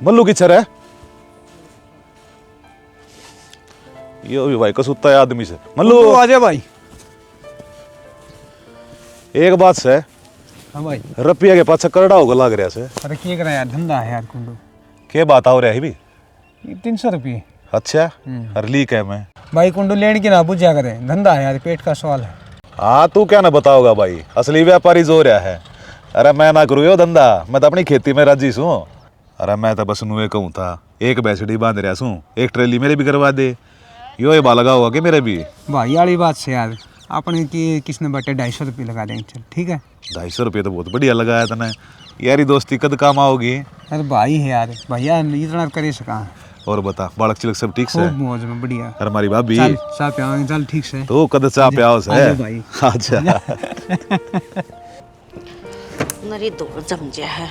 मल्लू की छर है यो भी भाई कसूता है आदमी से। मल्लू आ जा भाई। एक बात से हाँ भाई। रुपया के पाछा करड़ा होगा लाग रहा से। अरे क्या करा यार, धंधा है यार कुंडू। के बात हो रहा है भी 300 रुपये। अच्छा हर लीक है मैं भाई कुंडू लेने की ना बुझा करे, धंधा है यार, पेट का सवाल है। हाँ तू क्या ना बताओगा भाई, असली व्यापारी जो रहा है। अरे मैं ना करूँ यो धंधा, मैं तो अपनी खेती में राजी हूँ। अरे मैं तो बस नुए कहूँ था एक बैसड़ी बांध रहा हूँ, एक ट्रेली मेरे भी करवा दे। यो ये बालगा होगा कि मेरे भी भाई वाली बात से यार अपने की किसने बटे 250 रुपये लगा देंगे, चल ठीक है। 250 रुपये तो बहुत बढ़िया लगाया तने, यारी दोस्ती कद काम आओगी। अरे भाई है यार, भैया इतना करे सका। और बता बालक चिलक सब ठीक से? खूब मौज में, बढ़िया। अरे हमारी भाभी चल चाय पियाओगे, चल ठीक से। तो कद चाह प्याओ से आजा भाई। अच्छा नरी दूर जमजा है।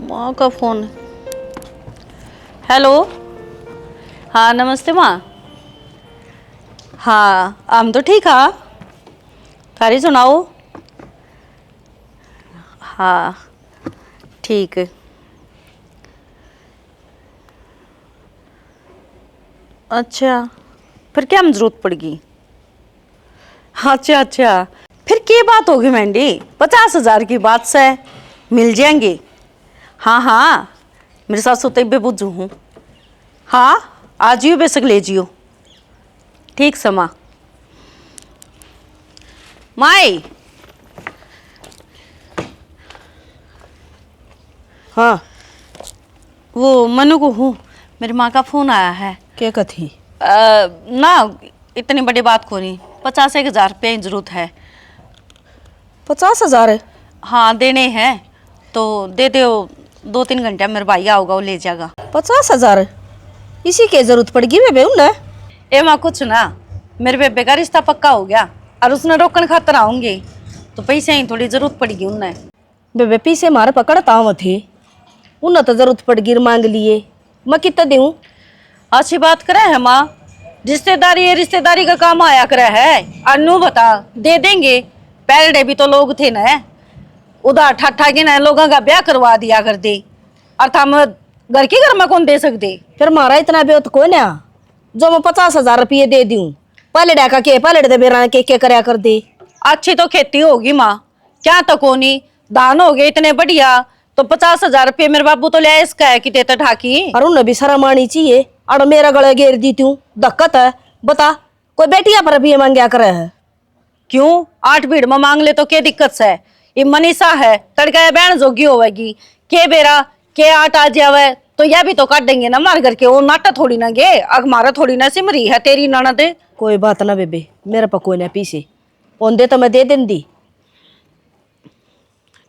माँ का फोन। हेलो, हाँ नमस्ते माँ। हाँ हम तो ठीक हाँ, थारी सुनाओ। हाँ ठीक है। अच्छा फिर क्या हम जरूरत पड़ेगी? अच्छा अच्छा फिर क्या बात होगी मैंडी, 50,000 की बात से मिल जाएंगे। हाँ हाँ मेरे साथ सोते बे बुझू हूँ। हाँ आ जियो, बेशक ले जियो। ठीक समा माई। हाँ वो मनु को हूँ, मेरी माँ का फोन आया है। क्या कथी? ना इतनी बड़ी बात को नहीं, 50,000 रुपये की जरूरत है। 50,000 है? हाँ देने हैं तो दे दो, 2-3 घंटे मेरे भाई आओगा वो ले जाएगा। 50,000 इसी की जरूरत पड़गी बेबे उन्हें? ए माँ कुछ ना, मेरे बेबे का रिश्ता पक्का हो गया और उसने रोकन खातर आऊंगी तो पैसे ही थोड़ी जरूरत पड़ेगी उन्हें। बेबे पीछे मारे पकड़ता हूँ थे, उन्हें तो जरूरत पड़गी मांग लिए, मैं कितना दूँ? अच्छी बात करे है माँ, रिश्तेदारी है, रिश्तेदारी का काम आया करे है। अनु बता दे देंगे, पहले भी तो लोग थे ना उधार ठाठा के ना लोगों का ब्याह करवा दिया कर दे, और हम घर के घर में कौन दे सकते। फिर मारा इतना बेहत को ना जो मैं 50,000 रुपये दे दूँ, पहले डाका के पहले दे बेरा के करया कर दे। अच्छी तो खेती होगी माँ, क्या तो कोनी धान हो गए इतने बढ़िया, तो 50,000 रुपये मेरे बाबू तो ले इसका है कि देता ठाकी। और उन्हें भी शर्म आनी चाहिए, और मेरा गले घेर दी तू, दिक्कत है बता। कोई बेटिया पर भी मांगया करे है? क्यों 8 भीड़ में मांग ले तो क्या दिक्कत है? ये मनीषा है तड़का बहन जोगी होगी के बेरा के 8 आ जावे तो यह भी तो काट देंगे ना मार करके। वो नाटा थोड़ी ना गे, अग मारा थोड़ी ना सिमरी है तेरी ननद। कोई बात ना बेबे, मेरे पर कोई ना पीछे ओंदे तो मैं दे देंदी।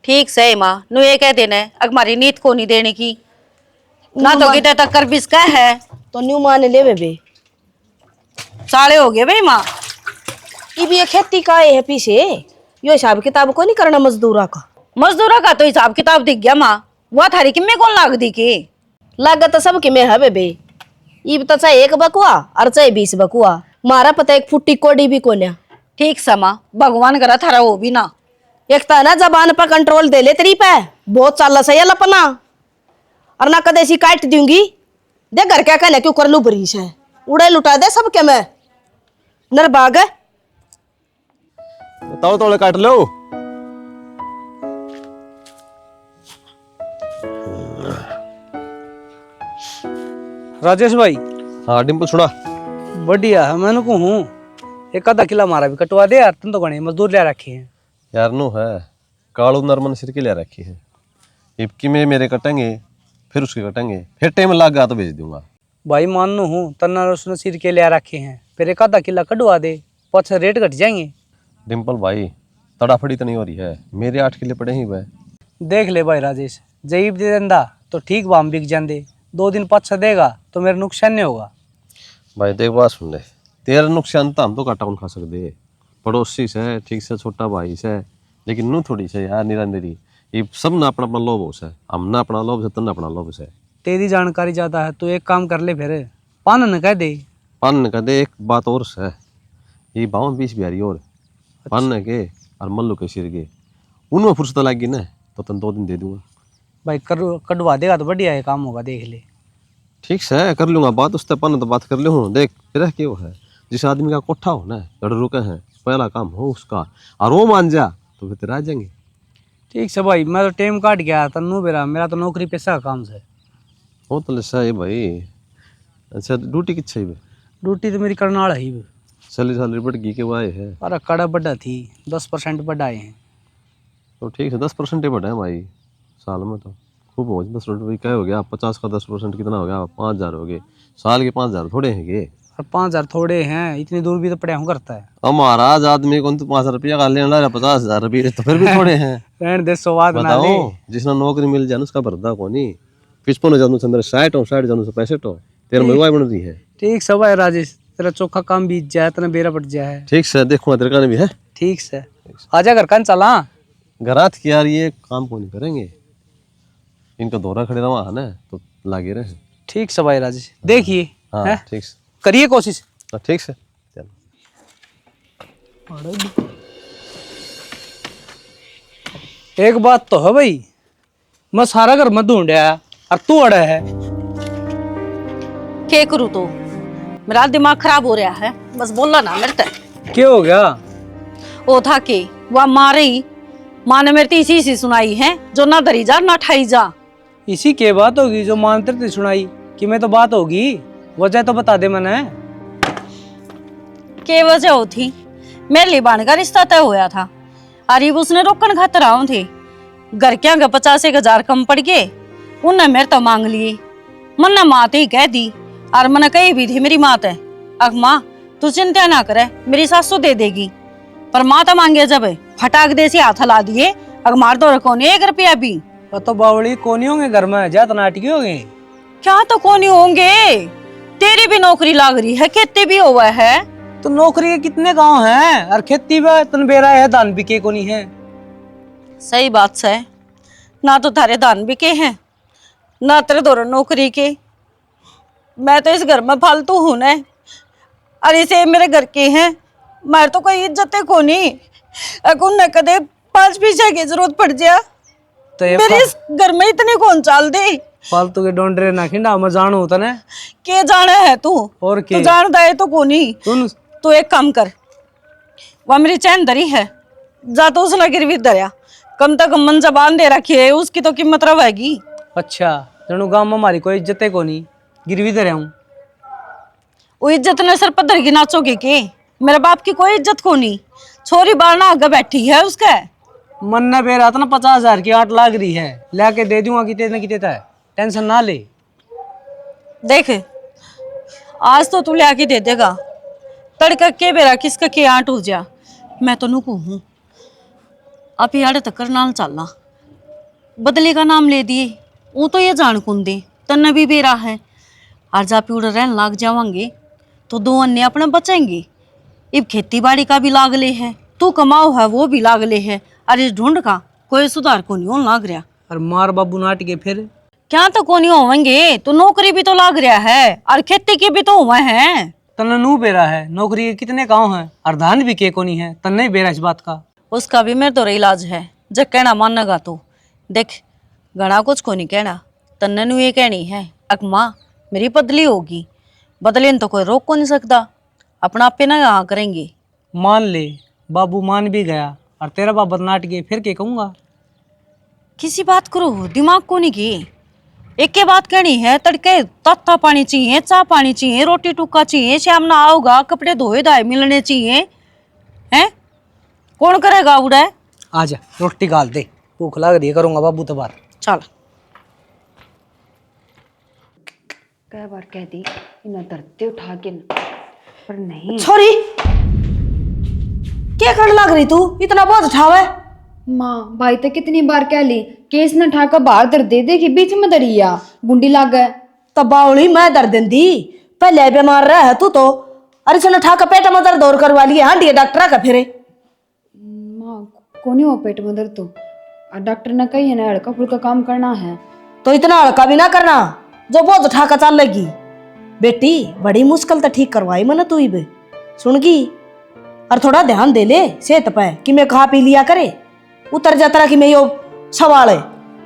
ठीक से माँ नु ये कह देना अग मारी नीत को नहीं देने की ना, तो कितने तक कर बिस्का है तो न्यू मान ले बेबे, साले हो गए भाई माँ। ये भी ये खेती का है पीछे, यो हिसाब किताब को नहीं करना मजदूरा का। मजदूरा का तो हिसाब किताब दिख गया माँ, वह थारी किम्मे कौन लाग दी की? लागत तो सबके में है बेबे, ये तो चाहे 1 बकुआ और चाहे 20 बकुआ, मारा पता 1 फुट्टी कोड़ी भी कोन्या। ठीक समा भगवान करा थारा हो भी ना। एक तो ना जबान पर कंट्रोल दे ले तेरी पे, बहुत चाल सही है लपना, और ना कदे सी काट दूंगी दे घर क्या कहने क्यों कर लू बरीश है, उड़े लुटा दे सबके में नरबाग है। तोड़ तोड़ काट लो। राजेश भाई। हाँ डिम्पल सुना। बढ़िया है, मैंने को हूँ 1 किला मारा भी कटवा दे यार, तुम तो गणे मजदूर ले रखे हैं यार नो है कालू नरमन सिर के ले रखी है, इबकी में मेरे कटेंगे फिर उसके कटेंगे, फिर टाइम लग गया तो भेज दूंगा। भाई मानो हूँ तन्ना उसने सिर के ले रखे हैं, फिर 1 किला कटवा दे, 5 रेट घट जाएंगे। डिम्पल भाई तड़ाफड़ी तो नहीं हो रही है, मेरे 8 किले पड़े ही वह। देख ले भाई राजेश, जईब दे देंदा तो ठीक बाम बिक जाते, 2 दिन पाछा देगा तो मेरा नुकसान नहीं होगा। भाई देख बात सुन ले, तेरा नुकसान तो हम तो काटा कौन खा सकते, पड़ोसी से ठीक से छोटा भाई से, लेकिन नू थोड़ी से यार निरंदरी, ये सब ना अपना अपना लोभ हो से, हम ना अपना लोभ से तन अपना लोभ से। तेरी जानकारी ज्यादा है तो एक काम कर ले, फिर पान न कह दे। पान ने कह दे एक बात और से, ये 22-20 बिहारी और पान के और मल्लू के सिर के, उनमें फुर्सत लगी ना तो तन 2 दिन दे दूंगा। भाई कटवा देगा तो बढ़िया है, काम होगा, देख ले। ठीक से कर लूंगा बात उससे, अपन तो बात कर ले हूँ। देख तेरा क्यों है, जिस आदमी का कोठा हो ना जड़ रुके हैं, पहला काम हो उसका, और वो मान जा तो फिर तेरा आ जाएंगे। ठीक से भाई, मैं तो टाइम काट गया तन्नू बेरा, मेरा तो नौकरी पेशा का काम से। वो तो सही भाई। अच्छा ड्यूटी किच्छा ही ड्यूटी तो मेरी करनाल है ही। सैलरी बढ़ गई के वाए है? अरे कड़ा बढ़ा थी, 10% बढ़ाए हैं। तो ठीक है 10% ही बढ़ा है भाई साल में, तो खूब हो। 10% क्या हो गया, 50 का 10% कितना हो गया, 5,000 हो गए। साल के 5,000 थोड़े हैं ये? और 5,000 थोड़े हैं, इतनी दूर भी तो पड़ा हूँ करता है। अब महाराज आदमी को तो 5,000 रुपया का लेना रहा, 50,000 रुपये तो फिर भी थोड़े हैं। रहने दे, स्वाद ना ले। बताओ जिसने नौकरी मिल जाए उसका भरदा को नहीं। 55 जानू से मेरे 60 जानू से 65 तेरे मरवाई बन रही है। ठीक सब है राजेश, तेरा चोखा काम बीत जाए, तेरा बेरा पट जाए। ठीक से देखूंगा तेरे का भी है। ठीक से आजा घर कन चला। घरात की यार ये काम को नहीं करेंगे, इनका दौरा खड़े रहा है ना तो लागे रहे। ठीक सब है राजेश, देखिए हाँ ठीक से करिए कोशिश। ठीक से चल। एक बात तो है भाई, मैं सारा घर में ढूंढया और तू अड़ा है। क्या करूँ तो मेरा दिमाग खराब हो रहा है, बस बोला ना मेरे तक। क्या हो गया? वो था कि वह माँ ने मेरे इसी सी सुनाई है, जो ना धरी जा ना ठाई जा। इसी के बात होगी जो मानते थे सुनाई कि मैं तो बात होगी, वजह तो बता दे मैंने। के वजह होती, मेरे लिए बाण का रिश्ता तय होया था, अरे उसने रोकन खातर आऊं थे। घर क्या 50,000 कम पड़ गए, उनने मेरे तो मांग लिए। मन ने माँ ही कह दी, और मन कही भी थी मेरी माँ ते, अग माँ तू चिंता ना करे, मेरी सासू दे देगी। पर माँ तो मांगे जब फटाक दे से हाथ ला दिए, अग मार तो रखो नहीं 1 रुपया भी। तो बावड़ी कोनी होंगे घर में, जा तो नाटकी होंगे। क्या तो कोनी होंगे, तेरी भी नौकरी लाग रही है, खेती भी हुआ है। तो नौकरी के कितने गांव हैं, और खेती में तन बेरा है, धान बिके को नहीं है। सही बात से, ना तो थारे धान बिके हैं, ना तेरे दौर नौकरी के। मैं तो इस घर में फालतू हूं ने, और इसे मेरे घर के हैं, मैं तो कोई इज्जत को नहीं। अगर कदे 5 पैसे की जरूरत पड़ जा तो ये मेरे इस घर में इतने कौन चाल दे। फालतू के डोंडरे ना खिंडा, मैं जानू होता ना। के जाने है तू, और के तू जानता है तो को नहीं। तू एक काम कर, वह मेरी चैन धरी है, जा तो उसने गिरवी धरिया, कम तक मन जबान दे रखी है, उसकी तो कीमत रहेगी। अच्छा जनू गांव में हमारी कोई इज्जत को नहीं, गिरवी दे रहा हूँ। वो इज्जत ने सर पर धर के नाचोगे के? मेरे बाप की कोई इज्जत को नहीं, छोरी बारना आगे बैठी है उसका। मन ने बेरा था ना 50,000 की 8 लाग रही है, लाके दे दूंगा कितने कितने है, टेंशन ना ले। देख आज तो तू लाके दे देगा, तड़का के बेरा किसका के आट हो जा, मैं तो नुकू हूँ। अब यार तक नाल चलना, बदले का नाम ले दिए, वो तो ये जान कुन दे तन्ने भी बेरा है। और जा पीड़ रहन लाग जावांगे तो 2 अन्य अपने बचेंगे। इब खेती बाड़ी का भी लागले है, तू कमाओ है वो भी लागले है, अरे ढूंढ का कोई सुधार को नहीं होने लाग रहा। और मार बाबू नाट के फिर क्या तो को नहीं होवेंगे, तो नौकरी भी तो लाग रहा है, और खेती की भी तो हुए हैं। तन्ने नू बेरा है, नौकरी के कितने गाँव है, और धान भी के को नहीं है, तन्ने बेरा इस बात का। उसका भी मेरे तो इलाज है, जब कहना मानेगा तो। देख घना कुछ को नहीं कहना, तन्ने नू ये कहनी है, अक माँ मेरी बदली होगी, बदले तो कोई रोक को नहीं सकता, अपना आपे ना यहाँ करेंगे। मान ले बाबू मान भी गया, और तेरा बाबा नाट के फिर के कहूंगा। किसी बात करो, दिमाग को नहीं की, एक के बात कहनी है, तड़के तत्ता पानी चाहिए, चाह पानी चाहिए, रोटी टुक्का चाहिए, शाम ना आओगा कपड़े धोए धाए मिलने चाहिए, हैं कौन करेगा उड़ा? आजा रोटी गाल दे, भूख लग रही है, करूंगा बाबू तो बात। चल कई बार कह दी इन्हें धरते उठा के, पर नहीं। छोरी क्या कर लग रही तू, इतना बोझ उठावे? माँ भाई तो कितनी बार कह ली कि इसने ठाका बाहर धर दे, देखी बीच में धरिया गुंडी लाग गए। तो बावली मैं दर्द देंदी, पहले बीमार रहा है तू तो, अरे चलो ठाका पेट में दर्द और करवा लिया, हाँ डॉक्टर का फिर। माँ को नहीं हो पेट में दर्द तो, और डॉक्टर ने कही है ना हल्का फुल्का काम करना है। तो इतना हल्का भी ना करना, जो बोझ उठा कर चल लेगी। बेटी बड़ी मुश्किल तो ठीक करवाई मैंने तू ही सुनगी, और थोड़ा ध्यान दे ले सेहत पे, कि मैं खा पी लिया करे, उतर जाता रहा कि मैं यो सवाल है।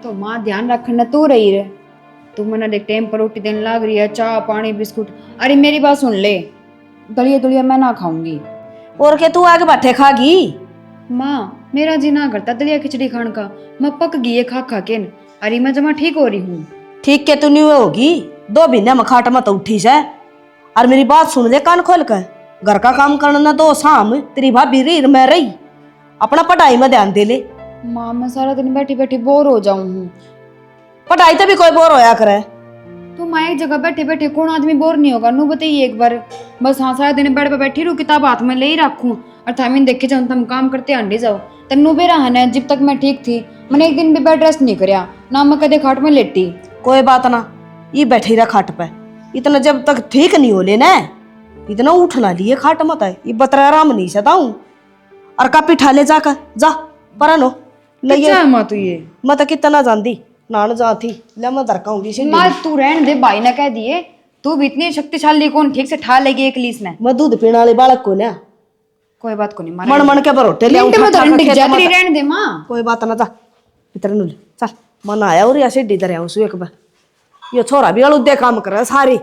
तो माँ ध्यान रखना तू रही रे। तू मैंने देख टाइम पर रोटी देने लग रही है, चाय पानी बिस्कुट। अरे मेरी बात सुन ले, दलिया दुलिया मैं ना खाऊंगी। और के तू आगे बैठे खागी? माँ मेरा जी ना करता दलिया खिचड़ी खाने का, मैं पक गई है खा खा के। अरे मैं जमा ठीक हो रही हूँ। ठीक के तू नहीं होगी, 2 महीने में खाट मत उठी से। और मेरी बात सुन ले कान खोल कर, घर का काम करना तो शाम तेरी भाभी रीर मैं रही, अपना पढ़ाई में ध्यान दे ले। माँ मैं सारा दिन बैठी बैठी बोर हो जाऊं हूँ। पढ़ाई तो भी कोई बोर होया करे। तो मैं एक जगह बैठे बैठे कौन आदमी बोर नहीं होगा? नू बताइए एक बार। बस हाँ सारा दिन बेड पे बैठी रहूं, किताब हाथ में ले ही रखूं और थामिन देखे जाऊं, तुम काम करते अंडे जाओ। तन्नू भी रहा है जब तक मैं ठीक थी, मैंने एक दिन भी बेड रेस्ट नहीं करया ना, मैं कदे खाट में लेटी। कोई बात ना, ये बैठी रहा खाट पे, इतना जब तक ठीक नहीं हो लेना, इतना उठना लिए खाट मत है, ये बतरा आराम नहीं सताऊं। और कापी ठा ले जाकर जा परनो ले अच्छा माँ तू ये मैं तो कितना जानती नान जाती ले मैं दरकाऊंगी से माँ तू रहन दे, भाई ने कह दिए तू भी इतनी शक्तिशाली कौन ठीक से ठा लेगी एक लीस ने। मैं दूध पीने वाले बालक को ना कोई बात को नहीं मन मन के बरोटे ले मिनट में तो उठा अंडे के जाती रहन दे माँ। कोई बात ना, जा इधर नु चल मन आया और ऐसे इधर आऊं सु एक बार। ये छोरा भी अलुदे काम कर रहा है सारी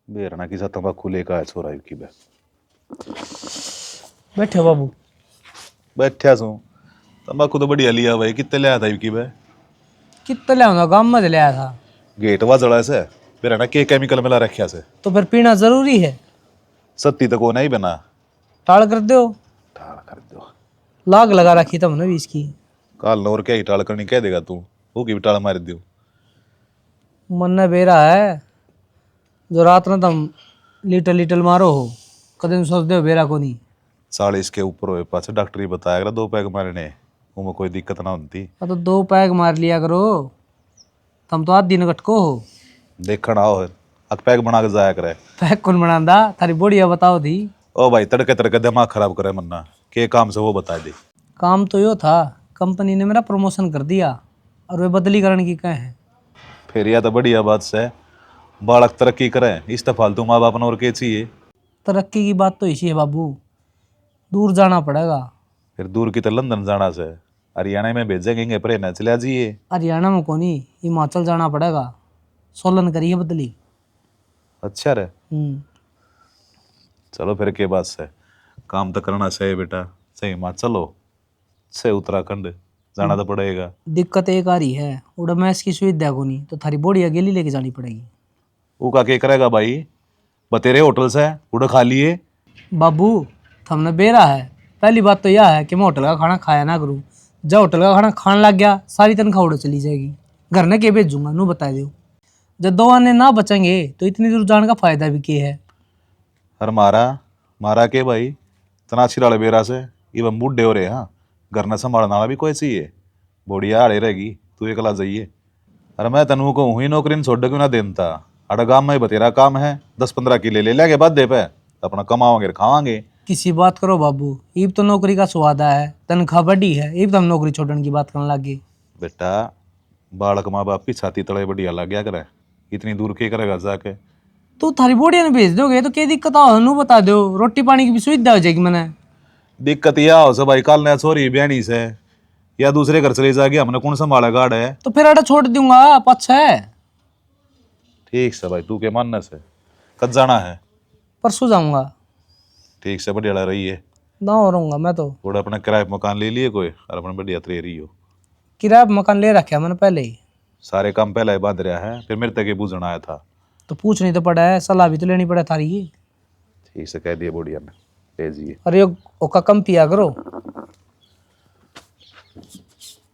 बेरना की सा तंबाकू लेकर आया छोरा की बे बैठे हो बाबू। बैठा सू तंबाकू तो बढ़िया लिया भाई, कितने ले आया था की बे? कितना ले आऊंगा, गाँव में ले आया था। गेट वा जड़ा से बेरना के केमिकल मिला रखा से तो फिर पीना जरूरी है। सत्ती तो को नहीं बना टाल कर दो, टाल कर दो। लाग लगा रखी तुमने भी इसकी। काल नौर क्या ही टाल करनी कह देगा तू, वो की भी टाल मार दियो। मन ने बेरा है जो रात में तुम लिटल लिटल मारो हो, कदम सोच दो बेरा को नहीं। 40 के ऊपर हुए पास डॉक्टर ही बताया अगर 2 पैग मारने उनमें कोई दिक्कत ना होती। अब तो 2 पैग मार लिया करो, तुम तो आज दिन कटको हो। देखना आओ अक पैग बना के जाया करे। पैग कौन बनांदा, थारी बढ़िया बताओ दी। ओ भाई तड़के तड़के दिमाग खराब करे मन्ना, के काम से वो बता दे। काम तो यो था, कंपनी ने मेरा प्रमोशन कर दिया और वे बदलीकरण की कहे हैं। फिर यह तो बढ़िया बात से बालक तरक्की करे, इस तो फालतू माँ बाप ने और के चाहिए। तरक्की की बात तो इसी है बाबू, दूर जाना पड़ेगा। फिर दूर की तो लंदन जाना से, हरियाणा में भेजेंगे पर न चले जाइए। हरियाणा में कोनी, हिमाचल जाना पड़ेगा। सोलन करी है बदली। अच्छा रे, चलो फिर के बात से काम तो करना सही बेटा, सही माँ चलो से उत्तराखंड जाना तो पड़ेगा। दिक्कत एक आ रही है, उड़ा मैस की सुविधा को नहीं, तो थारी बोड़ी अकेली लेके जानी पड़ेगी। वो का के करेगा भाई, बतेरे होटल से उड़ा खा लिए। बाबू हमने बेरा है, पहली बात तो यह है कि मैं होटल का खाना खाया ना करूँ। जब होटल का खाना खाने लग गया सारी तनख्वाह उड़ चली जाएगी, घर ने के भेजूंगा नू बता दो। जब 2 आने ना बचेंगे तो इतनी दूर जाने का फायदा भी क्या है। हर मारा के भाई तनाशी वाले बेरा से इवन बूढ़े हो रहे। हाँ घर न संभालने वाला भी कोई चाहिए, बोड़िया आड़े रहेगी तू एकला जाइए। अरे मैं तनु को हुई नौकरी छोड़ क्यों ना देता, अड़ा गाँव में बतेरा काम है, 10-15 किले ले लेंगे बाद दे पे अपना कमाओगे खावांगे। किसी बात करो बाबू, ईब तो नौकरी का स्वाद है, तनख्वाह बढ़ी है, ईब तो हम नौकरी छोड़ने की बात करने लगे। बेटा बालक माँ बाप की छाती तले बढ़िया लग गया करे, इतनी दूर के करेगा जाके। तो थारी बोड़िया ने भेज दोगे तो क्या दिक्कत हो, नू बता दो, रोटी पानी की भी सुविधा हो जाएगी। मैंने दिक्कत यह हो से भाई काल ने छोरी बहनी से या दूसरे घर चले जाके हमने कौन संभाला गाड़ है। तो फिर अड़ा छोड़ दूंगा पक्ष है। ठीक से भाई तू के मानने से कब जाना है? परसों जाऊंगा। ठीक से बढ़िया रही है ना हो रहूंगा मैं तो। थोड़ा अपना किराए मकान ले लिए कोई और अपने बढ़िया त्रे रही हो। किराया मकान ले रखा मैंने पहले ही। सारे काम पहले ही बांध रहा है, फिर मेरे तक ये पूछना आया था तो पूछनी तो पड़ा है, सलाह भी तो लेनी पड़ा थारी की। ठीक से कह दिए बढ़िया ने भेजिए। अरे ओका कम पिया करो।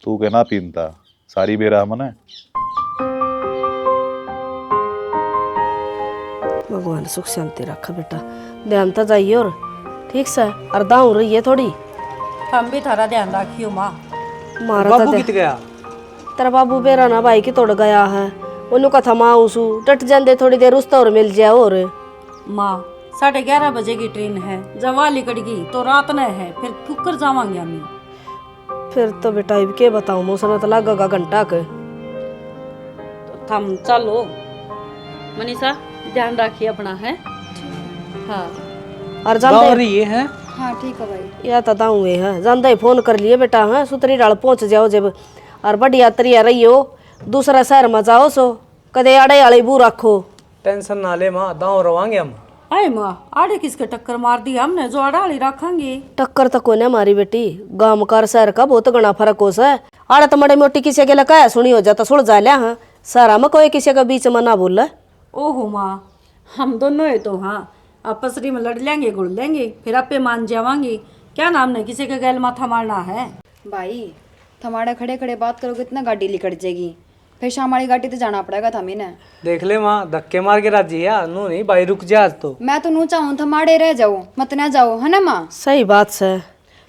तू के ना पीनता सारी बेरा मने। भगवान सुख शांति रखा बेटा, ध्यान तो जाइए और ठीक से अर्धा हो रही है थोड़ी। हम भी थारा ध्यान रखियो माँ। मारा बाबू कित गया? तेरा बाबू बेरा ना भाई की तोड़ गया है, उन्हों का थमा उसू टट जाते थोड़ी देर उस और मिल जाए। और माँ 11:30 बजे की ट्रेन है, जब वाली कड़गी तो रात ने है, फिर कुकर जावांगे हम। फिर तो बेटा अब के बताऊं, मौसम तो लगेगा घंटा के। तो थम चलो मनीषा, ध्यान रखिए अपना है। हाँ और जानते ये है। हाँ ठीक है भाई। या तो दाऊंगे है जानते ही फोन कर लिए बेटा। हाँ सुतरी डाल पहुंच जाओ जब, और बढ़िया तरिया रहियो, दूसरा शहर में जाओ सो कदे आड़े आले बू रखो। टेंशन ना ले माँ, दांव रवांगे हम। अरे माँ, आड़े किसके टक्कर मार दी हमने, जो आड़ाली रखेंगे। टक्कर तो कोने मारी बेटी, गांव का और शहर का बहुत घना फर्क हो सा। आड़े तो मड़े मोटी किसी के लगा सुनी हो जाता सुन जा लिया। हाँ सारा में कोई किसी का बीच में ना बोला। ओहो माँ, हम दोनों है तो हाँ आपसरी में लड़ लेंगे, गुड़ लेंगे, फिर आपे मान जावांगे। क्या नाम ने किसी के गैल माथा मारना है। भाई थमाड़े खड़े खड़े बात करोगे इतना गाड़ी लिकट जाएगी, फिर शाम वाली गाड़ी तो जाना पड़ेगा था मैंने। देख ले माँ, धक्के मार के राजी है नू नहीं भाई, रुक जा आज तो। मैं तो नू चाहूँ थमाड़े रह जाओ, मत ना जाओ, है ना माँ। सही बात से।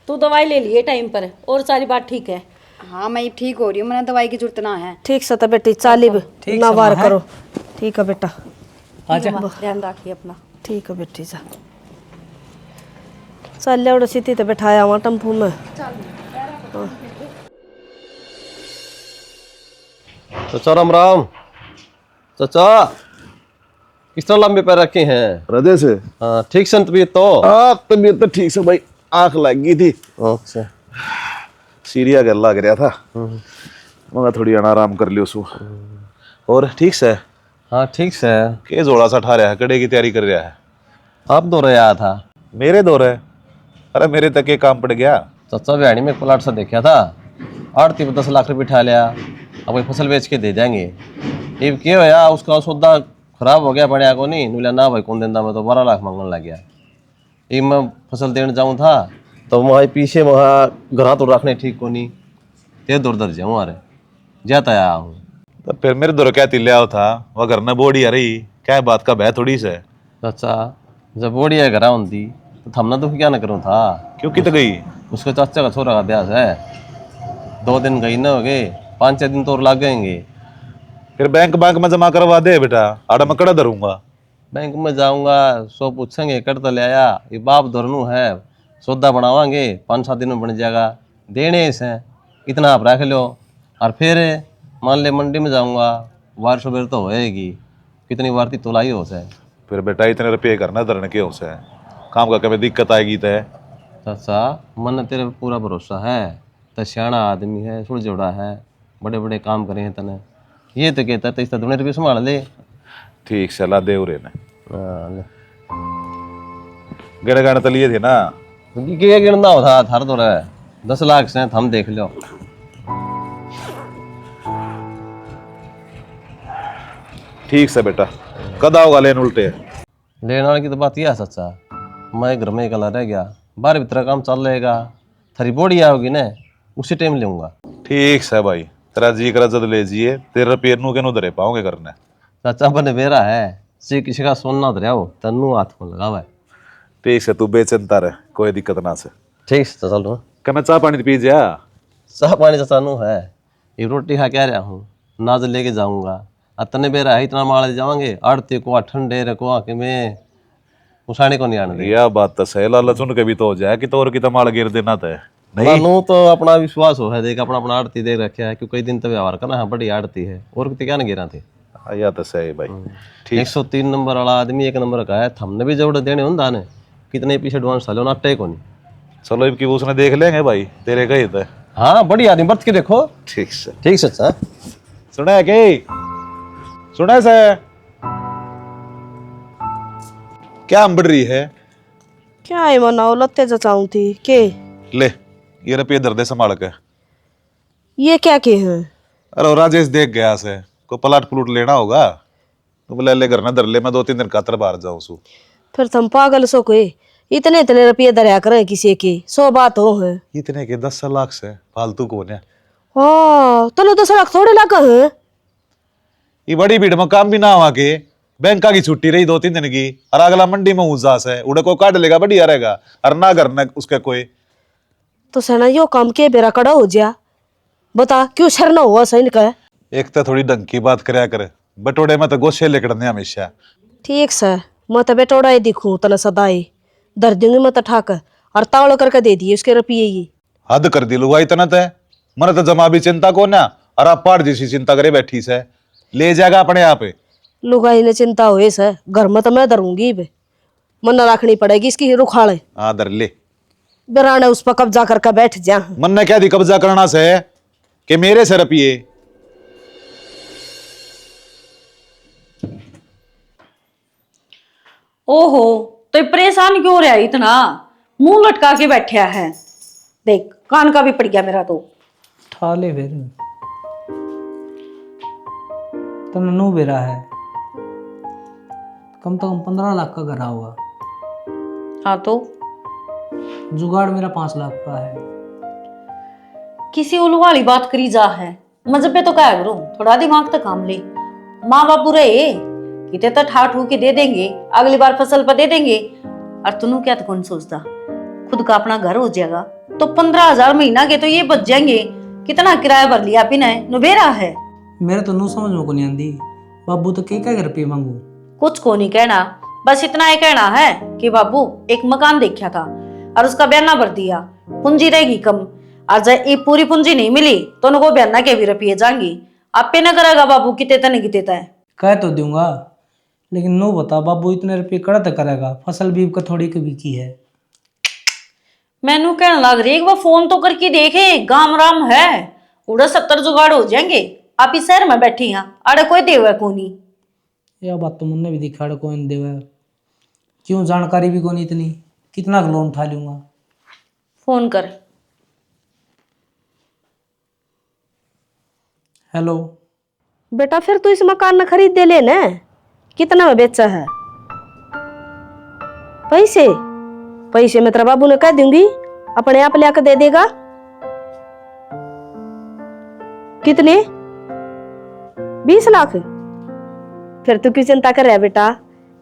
तू दवाई ले लिए टाइम पर और सारी बात ठीक है। हाँ मैं ठीक हो रही हूँ, मैंने दवाई की जरूरत ना है। ठीक से तो बेटी चालीब ना वार करो। ठीक है बेटा, ध्यान रखिए अपना। ठीक है बेटी जा चल ले सीधी तो बैठाया वहाँ टम्पू में। चाचा राम राम। चाचा किस तरह लंबे पैर रखे हैं? हृदय से। हाँ ठीक से तबीयत तो? तबीयत तो ठीक से भाई, आँख लग गई थी। अच्छा सीरिया गल लग रहा था, मगर थोड़ी आराम कर लियो सु। और ठीक से? हाँ ठीक से। के जोड़ा सा ठा रहा है, कड़े की तैयारी कर रहा है? आप दो रहे आया था? मेरे दौरे? अरे मेरे तक ये काम पड़ गया। चाचा बिहाड़ी में प्लाट सा देखा था, आड़ती पर 10 लाख रुपये उठा लिया, अब वही फसल बेच के दे देंगे। ये क्या होया, उसका सौदा खराब हो गया, बढ़िया को नहीं नुला ना भाई कौन देंदा, मैं तो 12 लाख मांगने लग गया। ये मैं फसल देने जाऊँ था तो वहाँ पीछे वहाँ घर तो रखने ठीक को नहीं, ते दूर दर जाऊँ अरे जाता आया हूँ। तो फिर मेरे दौरे क्या तिल्या था, वह घर न बोड़ी आ रही, क्या बात का भय थोड़ी से। चाचा जब बोड़िया घर होती तो थमना तो क्या ना करूँ था। क्यों कित गई? उसके चाचा का छोरा का ब्याह है, 2 दिन गई न हो गए, 5-6 दिन तो और लग जाएंगे। फिर बैंक में जमा करवा दे बेटा, आड़ा मैं कड़ा धरूंगा। बैंक में जाऊंगा, सो पूछेंगे कर तो ले आया, ये बाप धरनू है, सौदा बनावांगे 5-7 दिन में बन जाएगा, देने से इतना आप रख लो। और फिर मान ले मंडी में जाऊंगा, वार सुबह तो होएगी, कितनी वार थी तोलाई हो से। फिर बेटा इतने रुपये करना धरने के हो से, काम का कभी दिक्कत आएगी तो। चाचा मन तेरे पे पूरा भरोसा है, तो सियाना आदमी है, सुड़ जोड़ा है, बड़े बड़े काम करे हैं तने, ये तो कहता तो इस दुनिया रुपये संभाल ले। ठीक सलाह दे उरे ने। ले। गड़े गाने तो लिए थे ना? क्या गिरना होता थार तो रहे 10 लाख से हम देख लो। ठीक से बेटा, कद आओगा लेन उल्टे? लेने वाले की तो बात यह है चाचा, मैं घर में अकेला रह गया, बाहर भीतर काम चल रहेगा, थारी बोड़ी आओगी ना उसी टाइम लूंगा। ठीक है भाई, तेरा जी करा जद ले जिए, तेरे रुपये नू के नू धरे पाओगे करने। चाचा बने बेरा है, सी किसी का सोना धरिया हो तन्नू हाथ में लगावा है। ठीक से तू बेचिंता रहे, कोई दिक्कत ना से। ठीक से चल लो। क्या मैं चाह पानी पी जा? चाह पानी चाचा नू है, ये रोटी खा क्या रहा हूँ, नाज लेके जाऊंगा, तने बेरा है इतना माल जावांगे, आड़ती को ठंडे रखो आके में उसाने को नहीं आने दे। यह बात तो सही, लाला सुन के भी तो हो जाए कि तो और की तमाल गिर देना तो नहीं। नू तो अपना विश्वास हो है, देख अपना अपना आड़ती दे रखा है, क्योंकि कई दिन तो व्यवहार करना है, बड़ी आड़ती है, और कितने क्या ना गिरा थे। या तो सही भाई। ठीक 103 नंबर वाला आदमी 1 नंबर का है, हमने भी जरूर देने होंदा ने, कितने पीछे एडवांस डालो ना टेक होनी। चलो इनकी उसने देख लेंगे भाई, तेरे कही तो। हाँ बड़ी आदमी बर्त के देखो। ठीक से। ठीक से अच्छा सुना है कि सुना है से क्या हम बढ़ रही है? क्या है मनाओ लत्ते जचाऊं थी के ले ये रुपये दर दे संभाल के। ये क्या के हैं? अरे वो राजेश देख गया से, को प्लाट प्लूट लेना होगा तो बोले ले घर ना धर ले, मैं 2-3 दिन खातर बाहर जाऊँ सु। फिर तुम पागल सो कोई, इतने इतने रुपये दरिया करें किसी के, 100 बात हो है। इतने के 10 लाख से फालतू को ने। हाँ तलो 10 लाख थोड़े लाख है। ये बड़ी भीड़ में काम भी ना हुआ के, बैंक की छुट्टी रही 2-3 दिन की, और अगला मंडी में उजास है, उड़े को काट लेगा बढ़िया रहेगा, और ना घर न उसके कोई। तो सेना यो काम के बेरा कड़ा हो जा, बता क्यों शर ना हुआ सही का? एक तो थोड़ी ढंग की बात करया करे, बटोड़े में तो गोशे लेकर हमेशा। ठीक से मैं तो बेटोड़ा ही दिखूं तना सदाई दर दूंगी मैं तो ठाक, और तावड़ करके दे दिए उसके रुपये। ये हद कर दी लुगाई तना ते, मन तो जमा भी चिंता को ना, और आप पाड़ जैसी चिंता करे बैठी से, ले जाएगा अपने आप। लुगाई ने चिंता हुए से घर में तो मैं धरूंगी बे, मन रखनी पड़ेगी इसकी रुखाड़े। हाँ धर ले, बेराने उस पर कब्जा करके बैठ जा। मन ने क्या दी कब्जा करना से, कि मेरे से रुपये? ओहो, तो ये परेशान क्यों हो रहा है इतना? मुंह लटका के बैठा है। देख कान का भी पड़ गया मेरा तो। ठा ले फिर, तुमने नू बेरा है, कम से कम 15 लाख का घर होगा। हाँ तो जुगाड़ मेरा 5 लाख का है। किसी उल्लू वाली बात करी जा है। मजहब पे तो क्या करूं, थोड़ा दिमाग तो काम ले। माँ बापू रहे किते तो ठा ठू के दे देंगे, अगली बार फसल पर दे देंगे। और तू क्या तो कौन सोचता, खुद का अपना घर हो जाएगा तो 15,000 महीना के तो ये बच जाएंगे। कितना किराया भर लिया पिना नुबेरा है। मेरे तो नू समझ में को नहीं आंदी, बाबू तो क्या रुपये मांगू? कुछ को नहीं कहना, बस इतना ही कहना है कि बाबू एक मकान देखा था और उसका बयाना भर दिया, पूंजी रहेगी कम। और जब ये पूरी पूंजी नहीं मिली तो उनको बयाना के भी रुपये जाएंगी। आप पे न करेगा बाबू किते तने किते तय। कह तो दूंगा, लेकिन नो बता बाबू इतने रुपये कड़त करेगा? फसल भी का थोड़ी कभी की है। मैनू कहने लग रही एक बार फोन तो करके देखे, गाम राम है उड़ा 70 जुगाड़ हो जाएंगे। आप इस शहर में बैठी हैं, अरे कोई देवा को नहीं। यह बात तो मुन्ने भी दिखा कौन देवा, क्यों जानकारी भी कौन इतनी, कितना लोन उठा लूंगा। फोन कर। हेलो बेटा फिर तू इस मकान न खरीद दे ले ना। कितना में बेचा है? पैसे पैसे मैं तेरा बाबू ने कह दूंगी, अपने आप लेकर दे देगा। कितने? 20 लाख। फिर तू क्यों चिंता कर रहा है बेटा,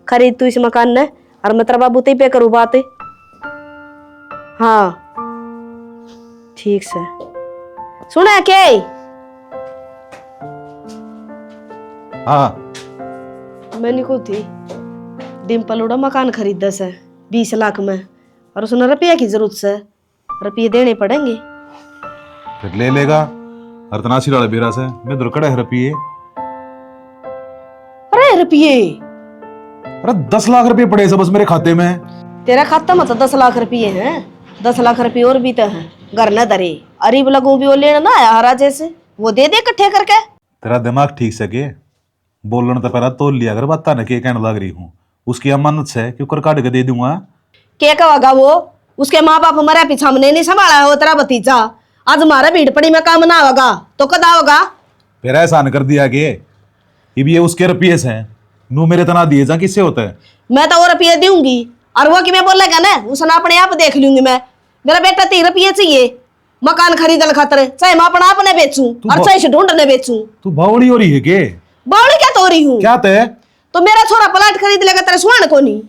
खरीद तू इस मकान ने और मैं तेरा बाबू ते पे करूँ बात। हाँ ठीक से सुना क्या? हाँ मैंने को थी डिम्पल उड़ा मकान खरीदा से 20 लाख में, और उसने रुपया की जरूरत से, रुपये देने पड़ेंगे। फिर ले लेगा। हरतनाशी वाले बेरा से मैं दुर्कड़ा है रुपये। अरे रुपये? अरे 10 लाख रुपए पड़े सब बस मेरे खाते में। तेरा खाता में तो 10 लाख रुपये हैं। 10 लाख रुपये और भी तो हैं घर न धरे। अरीब लगू भी वो लेना ना आया हराजे से, वो दे दे इकट्ठे करके। तेरा दिमाग ठीक से के बोलने तो पहला तोल लिया अगर बात ना के कहने लग रही हूँ, उसकी अमानत से क्यों कर काट के दे दूंगा। क्या कहेगा वो? उसके माँ बाप मरे पीछा हमने नहीं संभाला है वो तेरा भतीजा। आज हमारा भीड़ पड़ी में काम ना होगा तो कदा होगा? फिर एहसान कर दिया कि ये उसके रुपये से नू मेरे तना दिए जा किससे होता है। मैं तो वो रुपये दूंगी और वो कि मैं बोलेगा ना उसने अपने आप देख लूंगी मैं। मेरा बेटा 3 रुपये चाहिए मकान खरीदने खातर, चाहे मैं अपना अपने बेचूं और चाहे से ढूंढने बेचूं। तू बावड़ी हो रही है के? बावड़ी क्या तो रही हूँ? क्या तय? तो मेरा छोरा प्लाट खरीद लेगा तेरे सुहान को नहीं?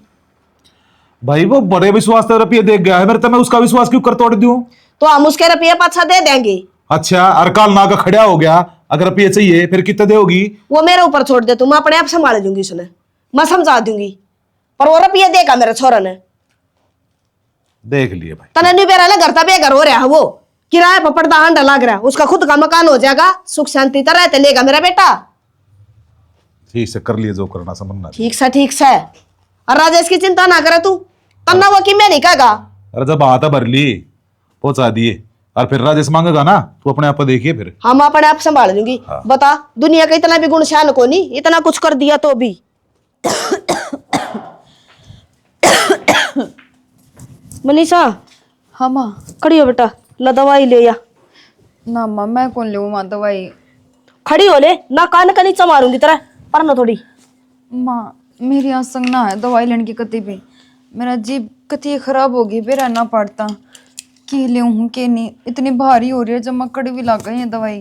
भाई वो बड़े विश्वास से रुपये देख गया है मेरे, तो मैं उसका विश्वास क्यों कर तोड़ दूं? तो हम उसके रुपये पाछा दे देंगे। अच्छा अरकाल ना का खड़ा हो गया, अगर रुपये चाहिए फिर कितने दोगी? वो मेरे ऊपर छोड़ दे तू, मैं अपने आप संभाल दूंगी उसने, मैं समझा दूंगी। पर वो रुपये देगा मेरे छोरा ने। देख लिए भाई तने नहीं बेरा घर तब बेघर हो रहा है, वो किराए पर पर्दा अंडा लग रहा है, उसका खुद का मकान हो जाएगा, सुख शांति तरह ते लेगा मेरा बेटा। ठीक से कर लिए जो करना समझना। ठीक से और राजेश की चिंता ना करे तू, तन्ना वो कि मैं नहीं कहेगा। अरे जब आता भर ली पहुंचा दिए और फिर राजेश मांगेगा ना तो अपने आप को देखिए फिर। हम अपने आप संभाल लूंगी। हाँ। बता दुनिया का इतना भी गुणशान को नहीं, इतना कुछ कर दिया तो भी। मनीषा हाँ माँ। खड़ी हो बेटा, ला दवाई ले या। ना माँ मैं कौन ले माँ दवाई। खड़ी हो ले ना, कान का नीचा मारूंगी तेरा पर ना थोड़ी। माँ मेरी आज संग ना है दवाई लेने की कति भी, मेरा जीभ कति खराब होगी फिर रहना पड़ता के ले हूँ के नहीं, इतनी भारी हो रही है जब मैं कड़वी लग गई है दवाई।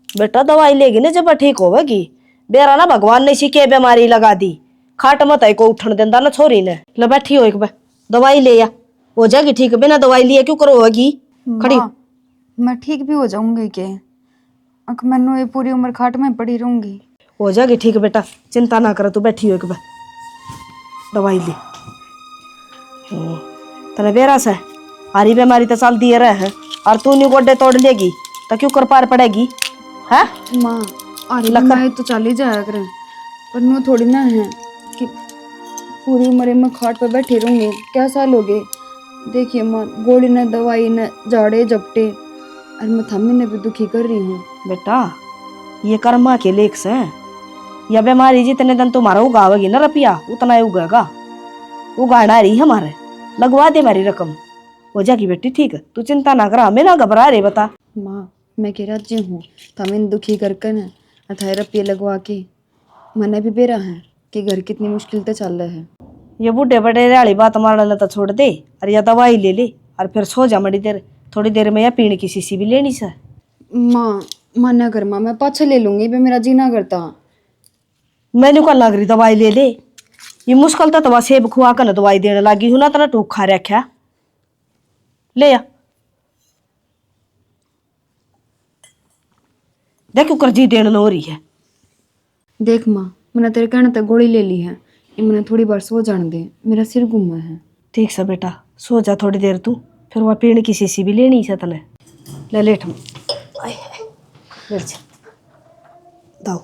बेटा दवाई लेगी ना जब ठीक होगी। बेरा ना भगवान ने इसी के बीमारी लगा दी, खाट मत को उठन देंदा ना छोरी ने। ले बैठी हो एक बार, दवाई ले या, हो जाएगी ठीक। बिना दवाई लिए क्यों करो होगी? खड़ी माँ, मैं ठीक भी हो जाऊंगी के? अक मैनू ये पूरी उम्र खाट में पड़ी रहूंगी। हो जाएगी ठीक बेटा, चिंता ना कर, तू बैठी हो एक बार, दवाई ले। तेरा बेरा से हारी बीमारी तो चल दिए रहे और तू नहीं गोड्डे तोड़ लेगी तो क्यों कर पार पड़ेगी है? माँ अरे मैं तो चल ही जाया करें, पर नो थोड़ी ना है कि पूरी उम्र में खाट पर बैठी रहूंगी। क्या साल हो गए देखिए माँ, गोली न दवाई न झाड़े झपटे और मैं थम्मी ने भी दुखी कर रही हूँ। बेटा ये कर्मा के लेख से या बीमारी जितने दिन तुम्हारा उगावेगी ना रुपया उतना ही उगेगा। उगाना रही हमारे, लगवा दे मेरी रकम, हो जाएगी बेटी ठीक। तू चिंता ना कर, हमें ना घबरा रे बता। माँ मैं कह रहा जी हूँ तमें दुखी करके न अठारह रुपये लगवा के मैंने भी बेरा है कि घर कितनी मुश्किल से चल रहा है। ये बूढ़े बड़े वाली बात मारने तो छोड़ दे, और या दवाई ले ले और फिर सो जा मड़ी देर। थोड़ी देर में या पीने की शीशी भी लेनी से। माँ मना कर माँ, मैं पाछे ले लूंगी, मैं मेरा जी ना करता। मैंने कल लग रही दवाई ले ले, ये मुश्किल तो तवा सेब खुआ कर दवाई देने लगी हूं ना, तना टूक खा रखा ले आ। देख कर जी देने हो रही है। देख माँ मैंने तेरे कहने तक गोली ले ली है, ये मैंने थोड़ी बार सो जाने दे, मेरा सिर घूमा है। ठीक से बेटा सो जा थोड़ी देर तू, फिर वह पीने की शीशी भी लेनी से तने। ले लेट दाओ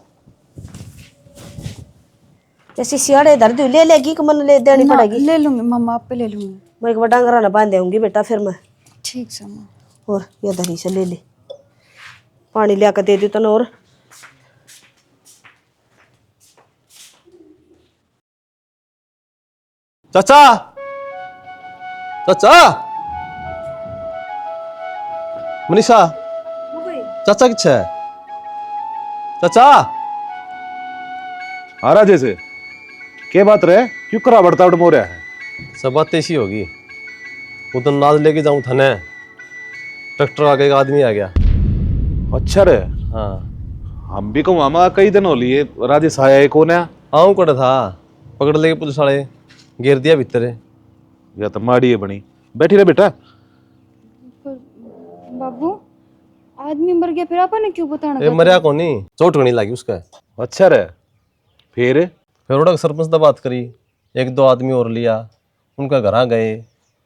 जैसे सियाड़े इधर दू ले लेगी कि मन ले देनी पड़ेगी। ले लूंगी मामा, आप पे ले लूंगी। मैं एक बार डांगरा ना बांध दूंगी बेटा फिर मैं। ठीक से माँ। और ये धरी से ले ले, पानी लिया कर दे दी तने। और चाचा चाचा मनीषा चाचा किच्छे है चाचा। आ रहा जैसे क्या बात रहे, क्यों करा बढ़ता उठ मोर है। सब बात ऐसी होगी। उधर नाज लेके जाऊं थाने, ट्रैक्टर आगे एक आदमी आ गया। अच्छा रे, हाँ हम भी कहूँ मामा कई दिन हो लिए, राजेश आया है कौन है। आऊं कड़ा था, पकड़ लेके पुलिस वाले घेर दिया भीतर। या तो माड़ी है बनी, बैठी रहे बेटा। बाबू आदमी मर गया, फिर आपने क्यों बताना? ए मरिया को नहीं, चोट नहीं लगी उसका। अच्छा रे, फिर उड़क सरपंच से बात करी, एक दो आदमी और लिया, उनका घर आ गए।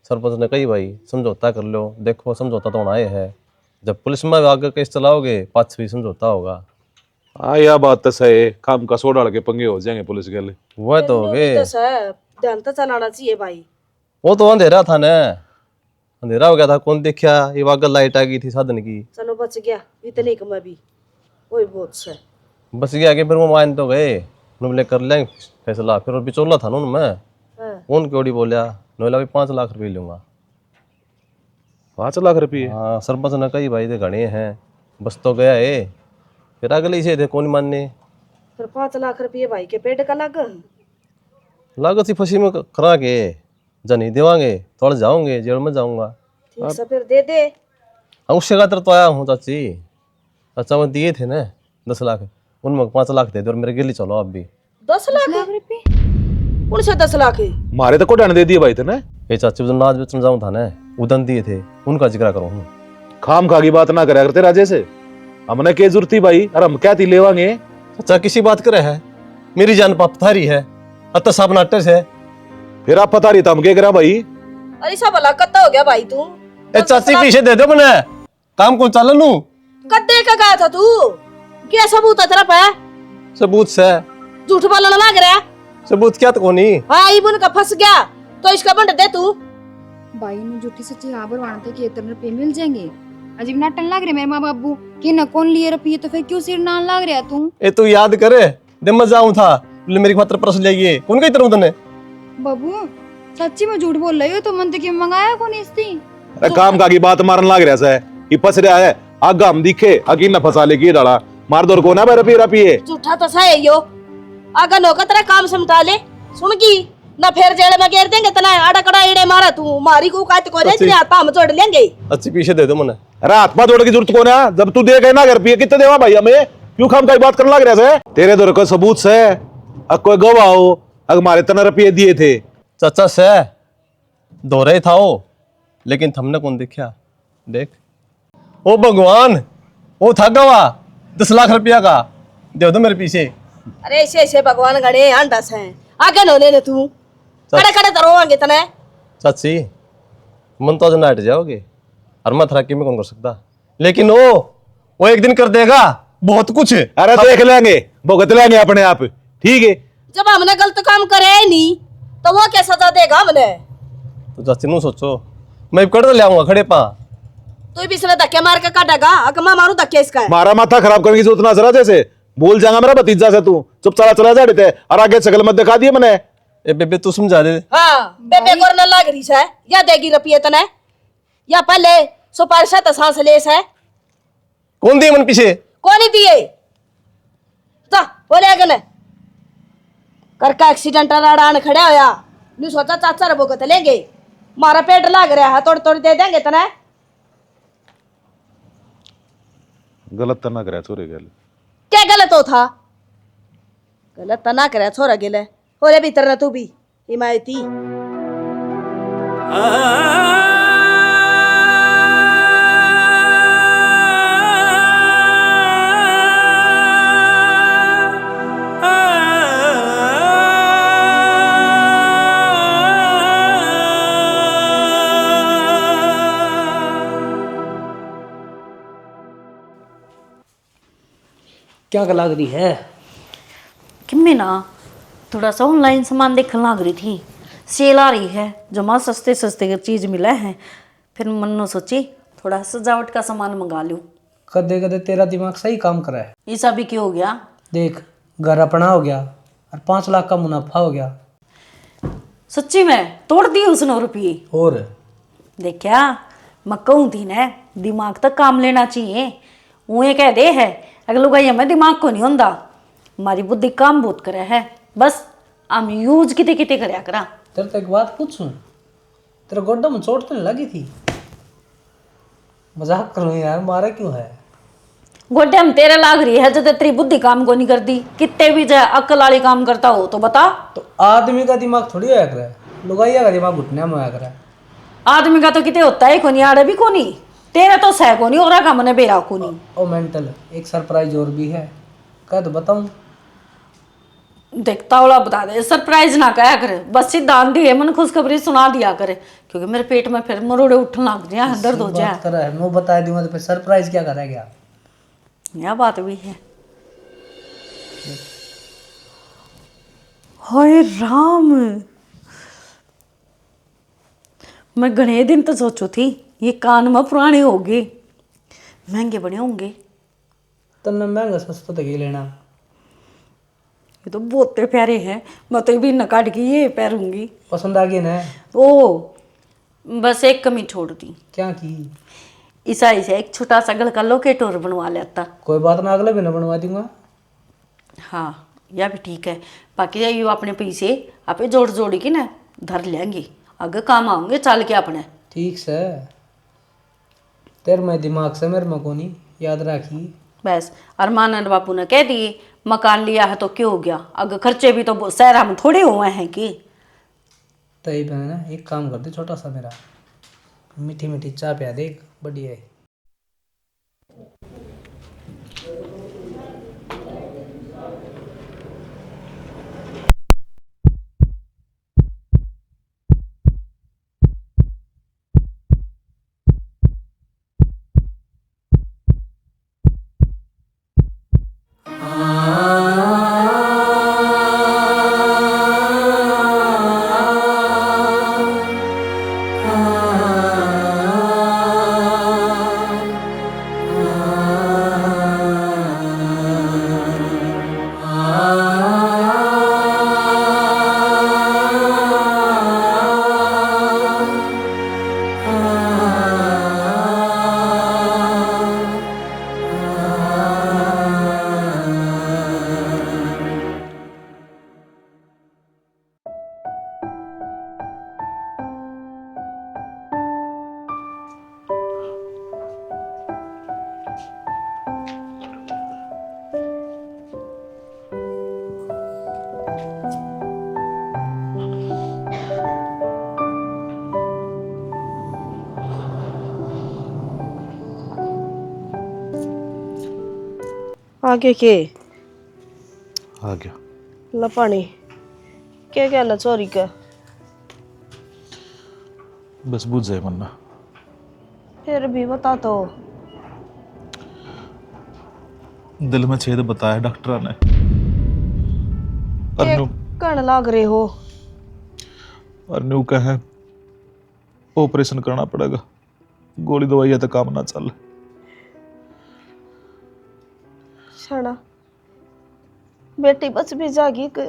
सरपंच ने कही भाई समझौता कर लो, देखो समझौता तो होना है, जब पुलिस में आगे केस चलाओगे पाँच भी समझौता होगा। हाँ यह बात तो सही, काम का सो डाल के पंगे हो जाएंगे पुलिस के लिए। वह तो हो गए, ध्यान तो चलाना चाहिए भाई। वो तो अंधेरा था ना, अंधेरा हो गया था, कौन देखा, ये वागल लाइट आ गई थी साधन की। चलो बच गया इतने का मैं भी, वही बहुत से बस गया कि फिर वो मान तो गए, उन्होंने कर लेंगे फैसला। फिर बिचौला था ना मैं, कौन क्योड़ी बोलिया नोला भी 5 लाख रुपये लूंगा। 5 लाख रुपये? हाँ सरपंच ने कही भाई दे घने हैं, बस तो गया है। फिर अगले से थे कौन मानने। फिर 5 लाख रुपये भाई के पेट का लग लागत ही फंसी में करा के जनी देवांगे, थोड़ा जाऊंगे जेल में जाऊंगा। ठीक से फिर दे दे। उससे खातर तो आया हूँ चाची। चाचा मैं दिए थे ना 10 लाख, उनमें 5 लाख दे दो और मेरे गिल्ली चलो आप भी। 10 लाख रुपये? कौन से 10 लाख है? मारे तो को डाने दे दिए भाई थे ना। ये चाची उधर नाच बेचने जाऊँ था ना, उदन दिए थे, उनका जिक्र करूँ हूँ। खाम खा की बात ना करे करते राजे से, हमने क्या जरूरत थी भाई, और हम क्या थी लेवांगे। चाचा किसी बात करे है, मेरी जान पथारी है, अत सब नाट्य से। फिर आप पता रही था हम क्या करा भाई। अरे सब भला कत्ता हो गया भाई तू। ए चाची पीछे दे दो मने, काम कौन चल लूं। कद्दे का गया था तू, क्या सबूत है तेरा पे? सबूत से झूठ बोलने लग रहा है। सबूत क्या तो कोनी। हाँ इबन का फंस गया तो इसका बंद दे तू। भाई ने झूठी सच्ची खबर वाना था कि इतने रुपये मिल जाएंगे। अजीब नाटन लग रहे मेरे माँ बाबू कि न कौन लिए रुपये, तो फिर क्यों सिर नान लग रहा तू? ए तू याद करे दे मैं जाऊं था, मेरी खातर परस ले आइए, कौन कही तरह तने। बाबू सच्ची में झूठ बोल रही हो तो मन की मंगाया कौन इसती? अरे काम का की बात मारन लग रहा है, ये फंस रहा है, आगा हम दिखे अकी न फंसा लेगी डाला मार दो को ना रुपये। झूठा तो सही यो, अगर नौका तेरा काम समझा ले सुन की ना फिर जेल में घेर देंगे तना आड़ा कड़ा एड़े मारा तू मारी को काट को रे आता हम छोड़ लेंगे। अच्छी पीछे दे दो मने। अरे हाथ जोड़ की जरूरत कौन है, जब तू दे गए ना घर पे कितने देवा भाई हमें, क्यों खाम का बात करने लग रहा है। तेरे दौर को सबूत से अब कोई गवाह हो, अगर हमारे तना रुपये दिए थे। चाचा से दो रहे था वो, लेकिन हमने कौन देखा। देख ओ भगवान, वो था गवाह 10 लाख रुपया का, दे दो मेरे पीछे। अरे ऐसे भगवान गणे अंडस हैं आगे नो ले तू कड़े कड़े तो रोवांगे तने। चाची मन तो आज नाट जाओगे, और मैं थराकी में कौन कर सकता, लेकिन वो एक दिन कर देगा बहुत कुछ। अरे देख लेंगे, भुगत लेंगे अपने आप, ठीक है। जब हमने गलत काम करे ही नहीं तो वो क्या सजा देगा हमने। तो चाची नू सोचो, मैं कर ले आऊंगा खड़े पा। तू भी इसमें धक्के मार के काटेगा, अकमा मारू धक्के इसका है। मारा माथा खराब करने की जरूरत ना जरा, जैसे भूल जाएगा मेरा भतीजा से तू, चुप चला जा देते और आगे शकल मत दिखा दिए मैंने। ए बेबे तू समझा दे। हाँ बेबे करने लग रही है, या देगी रुपये तने या पहले सुपारी से सांस लेस है। कौन दिए मन पीछे? कौन ही दिए? जा बोले अगले करका एक्सीडेंट आड़ान खड़े होया, नी सोचा चाचा रे भुगत लेंगे, मारा पेट लाग रहा है, तोड़ तोड़ दे देंगे तने। गलत तो ना करे छोरे गल। क्या गलत हो था? गलत तो ना करे छोरा गिले, होरे भीतर न तू भी हिमायती। क्या लग रही है? कि मैं ना थोड़ा सा ऑनलाइन सामान देखने लग रही थी, सेल आ रही है, जो माँ सस्ते सस्ते चीज़ मिला है। फिर मन ने सोची थोड़ा सजावट का सामान मंगा लूँ। कदे कदे तेरा दिमाग सही काम कर रहा है। ऐसा भी क्यों हो गया? देख, घर अपना हो गया और 5 लाख का मुनाफा हो गया। सच्ची में तोड़ दिए उसने रुपये। और देखा, मैं कहूँ थी ना, दिमाग तक काम लेना चाहिए। वो ये कह दे है अगर लोग हमें दिमाग को नहीं होता, हमारी बुद्धि काम बहुत करे है, बस हम यूज किते किते करया करा। तेरे तो एक बात पूछूं, तेरे गोड्डा में चोट तो नहीं लगी थी? मजाक करूं यार, मारा क्यों है? गोड्डे में तेरे लाग रही है, जब तेरी बुद्धि काम को नहीं करती, कितने भी जाए अक्ल वाली काम करता हो तो बता। तो आदमी का दिमाग थोड़ी होया करे, लुगाइया का दिमाग घुटने में होया करे। आदमी का तो कितने होता है, कोनी आड़े भी कोनी, तेरे तो सह कोनी और का मने बेरा कोनी। ओ मेंटल, एक सरप्राइज और भी है, कह तो बताऊं? देखता वाला बता दे, सरप्राइज ना कहा करे, बस सीधा आंधी है मन खुशखबरी सुना दिया करे, क्योंकि मेरे पेट में फिर मरोड़े उठने लग जाए, दर्द हो जाए। बात कर रहा है, मैं बता दूंगा तो फिर सरप्राइज क्या करेगा? यह बात भी है। हाय राम, मैं घने दिन तो सोचू थी ये कान में पुराने हो गए, महंगे बने होंगे। तन्ने महंगा सस्ता तो ये लेना। ये तो बहुत प्यारे हैं, मैं तो भी न काट के ये पहनूंगी। पसंद आ गई ना? ओ बस एक कमी छोड़ दी, क्या की? ईसाई से एक छोटा सा गल का लॉकेट और बनवा लेता। कोई बात ना, अगले भी ना बनवा दूंगा। हाँ यह भी ठीक है, बाकी ये अपने पैसे आप जोड़ जोड़ी की ना धर लेंगे, आगे काम आऊंगे चल के अपने। ठीक से, तेरे में दिमाग से मेरे में कोनी, याद रखी। बस अरमानंद बापू ने कह दिए मकान लिया है तो क्यों हो गया, अगर खर्चे भी तो शहर हम थोड़े हुए हैं कि। तई पे ना एक काम कर दे छोटा सा, मेरा मीठी मीठी चाय पिया दे, बढ़िया है। आगे के आ गया। लपानी क्या कहना चोरी का? बस बुझ जाए मन्ना। फिर भी बता तो। दिल में छेद बताया डॉक्टर ने। और न्यू कहने लाग रहे हो? और न्यू कहे ऑपरेशन करना पड़ेगा। गोली दवाई तो काम ना चल। शाना बेटी बच भी जागी के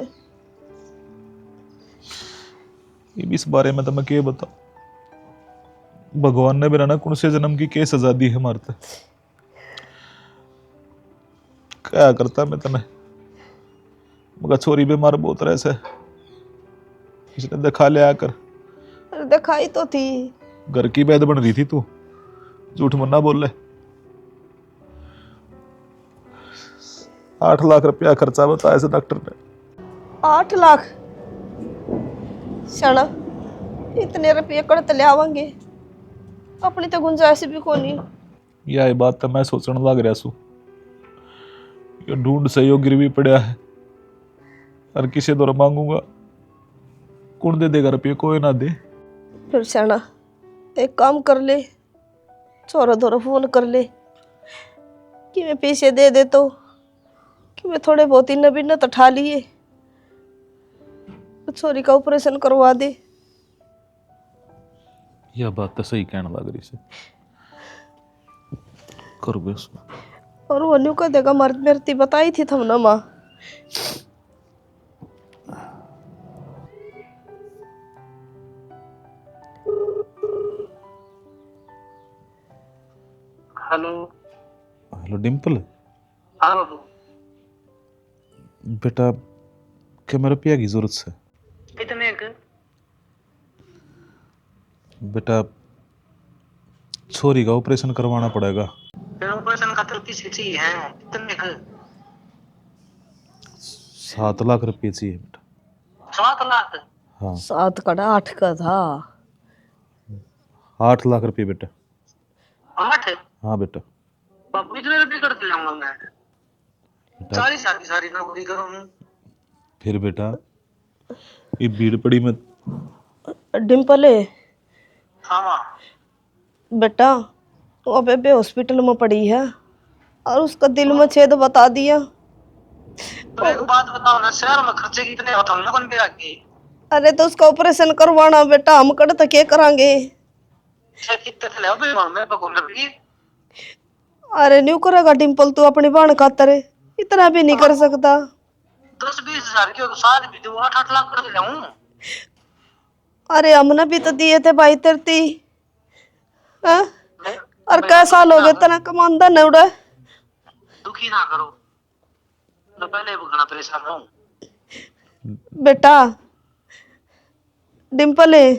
इस बारे में तो मैं क्या बताऊं। भगवान ने बिना ना कौन से जन्म की क्या सजा दी है हमारे ते। क्या करता मैं तने, मगर छोरी बीमार बहुत रहे से, इसने दिखा ले आकर। अरे दिखाई तो थी। घर की बैद बन रही थी तू, झूठ मन्ना बोल ले। 8 लाख रुपया खर्चा बताया से डॉक्टर ने। 8 लाख? शाना इतने रुपये कड़त ले आवांगे, अपनी तो गुंजाइश भी कोनी। यह बात तो मैं सोचने लग रहा सू। ये ढूंढ सहयोग गिरवी पड़ा है, और किसी दौर मांगूंगा कौन दे देगा रुपये, कोई ना दे। फिर शाना एक काम कर ले, छोरा धोरा फोन कर ले कि मैं पैसे दे दे, तो कि मैं थोड़े बहुत ही नबीन तो ठा लिए, छोरी का ऑपरेशन करवा दे। यह बात तो सही कहने लग रही से, कर बस। और वो न्यू का देगा मरती बताई थी थमना माँ। हेलो। हेलो डिम्पल। हाँ बाबू। बेटा क्या मेरे रुपया की जरूरत है? कितने का? बेटा छोरी का ऑपरेशन करवाना पड़ेगा। फिर ऑपरेशन का तो किसी चाहिए है, कितने का? 7 लाख रुपये चाहिए बेटा। 7 लाख? हाँ 7 का 8 का था। 8 लाख रुपये बेटा। 8? हाँ बेटा। बाबू इतने रुपये कर दिलाऊंगा मैं। सारी सारी सारी नौकरी करूँ। फिर बेटा ये भीड़ पड़ी में। डिम्पल है हाँ माँ। बेटा, वो बेबे हॉस्पिटल में पड़ी है और उसका दिल में छेद बता दिया। तो एक बात बताओ ना, शहर में खर्चे कितने होते हैं लोगों पे आके? अरे तो उसका ऑपरेशन करवाना बेटा, हम कर तो क्या करांगे? कितने थे अबे मैं बकूल लगी। अरे न्यू करेगा डिम्पल तू अपनी बहन खातर, इतना भी नहीं कर सकता। 10-20 हजार की हो तो साल भी दो, 8-8 लाख कर दिलाऊं। अरे हमने भी तो दिए थे भाई तेरती। हाँ? मैं- और मैं कैसा दुखी लोग ना इतना कमांदा नहीं उड़ा। दुखी ना करो, मैं पहले भुगतना परेशान हूँ। बेटा डिम्पल है,